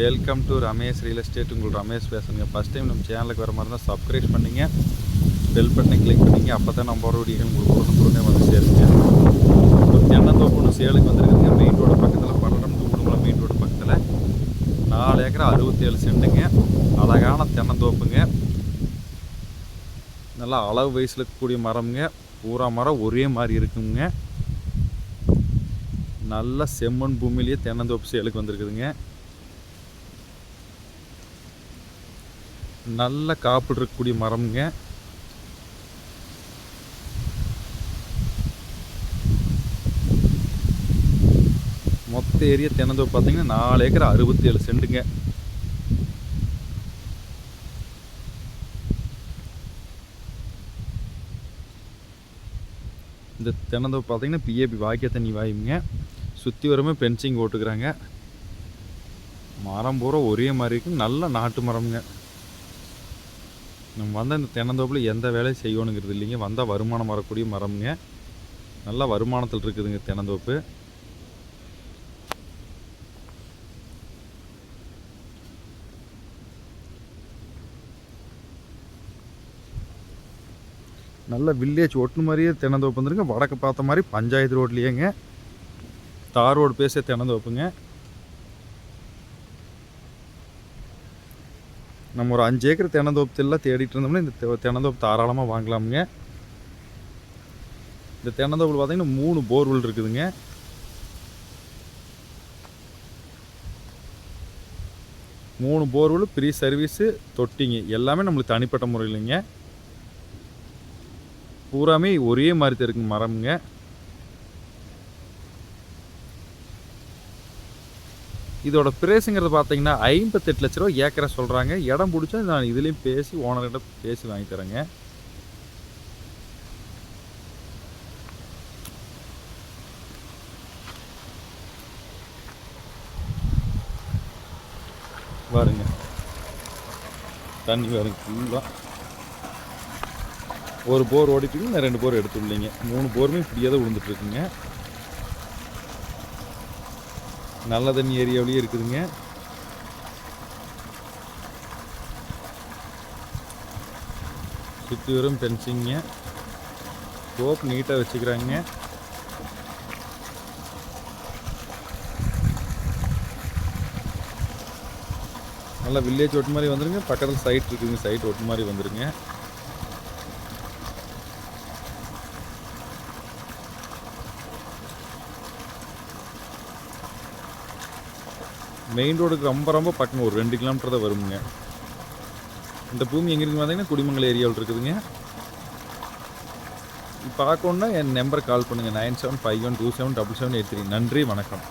Welcome to Ramesh real estate. உங்கள் ரமேஷ் பேசுங்க. First time நம்ம சேனலுக்கு வர மாதிரி இருந்தால் சப்ஸ்கிரைப் பண்ணிங்க, பெல் பட்டனை கிளிக் பண்ணிங்க. அப்போ தான் நம்ம போகிற வீடியோகள் உங்களுக்கு உடனே வந்து சேருங்க. ஒரு தென்னந்தோப்பு ஒன்று சேலுக்கு வந்துருக்குதுங்க. மெயின் ரோடு பக்கத்தில், Palladam to Udumalai main road பக்கத்தில் 4 ஏக்கர் 67 சென்ட்டுங்க. அழகான தென்னந்தோப்புங்க. நல்லா அளவு வயசில் இருக்கக்கூடிய மரம்ங்க. பூரா மரம் ஒரே மாதிரி இருக்குங்க. நல்ல செம்மண் பூமியிலேயே தென்னந்தோப்பு சேலுக்கு வந்துருக்குதுங்க. நல்ல காப்பிட்டு இருக்கக்கூடிய மரம்ங்க. மொத்த ஏரியா தென்னந்தோப்பு பார்த்தீங்கன்னா 4 ஏக்கர் 67 சென்ட்டுங்க. இந்த தென்னந்தோப்பு பார்த்தீங்கன்னா பிஏபி வாக்கிய தண்ணி வாயுங்க. சுற்றி வரமே பென்சிங் ஓட்டுக்கிறாங்க. மரம் பூரா ஒரே மாதிரி இருக்குங்க. நல்ல நாட்டு மரம்ங்க. நம்ம வந்தால் இந்த தென்னந்தோப்பில் எந்த வேலையும் செய்யணுங்கிறது இல்லைங்க. வந்தால் வருமானம் வரக்கூடிய மரம்ங்க. நல்லா வருமானத்தில் இருக்குதுங்க தென்னந்தோப்பு. நல்ல வில்லேஜ் ஒட்டு மாதிரியே தென்னந்தோப்பு வந்துருங்க. வடக்கு பார்த்த மாதிரி பஞ்சாயத்து ரோட்லேயேங்க. தார் ரோடு பேச தென்னந்தோப்புங்க. நம்ம ஒரு 5 ஏக்கர் தென்னந்தோப்பெல்லாம் தேடிட்டு இருந்தோம்னா இந்த தென்னந்தோப்பு தாராளமாக வாங்கலாமுங்க. இந்த தென்னந்தோப்பில் பார்த்தீங்கன்னா 3 போர்வெல் இருக்குதுங்க. 3 போர்வெல், ஃப்ரீ சர்வீஸு, தொட்டிங்க எல்லாமே நம்மளுக்கு தனிப்பட்ட முறையில்ங்க. பூராமே ஒரே மாதிரி இருக்குங்க மரம்ங்க. இதோட பிரைஸுங்கிறது பார்த்தீங்கன்னா 58 லட்ச ரூபா ஏக்கரை சொல்கிறாங்க. இடம் பிடிச்சா நான் இதுலேயும் பேசி ஓனர்கிட்ட பேசி வாங்கி தரேங்க. பாருங்க தண்ணி பாருங்க ஃபுல்லாக. ஒரு போர் ஓடிட்டுங்க, நான் 2 போர் எடுத்துள்ளீங்க. 3 போருமே இப்படியே தான் விழுந்துட்டுருக்குங்க. நல்ல தண்ணி ஏரியாவிலேயே இருக்குதுங்க. சுற்றி வரும் பென்சிங்க. தோப்பு நீட்டாக வச்சுக்கிறாங்க. நல்லா வில்லேஜ் ஓட்டு மாதிரி வந்துருங்க. பக்கத்தில் சைட் இருக்குதுங்க. சைட் ஓட்டு மாதிரி வந்துருங்க. மெயின் ரோடுக்கு ரொம்ப பக்கம், ஒரு 2 கிலோமீட்டர் தான் வருங்க. இந்த பூமி எங்கே இருக்குன்னு பார்த்தீங்கன்னா குடிமங்கலம் ஏரியாவில் இருக்குதுங்க. பார்க்கணுன்னா என் நம்பரை கால் பண்ணுங்கள். 9751277783. நன்றி, வணக்கம்.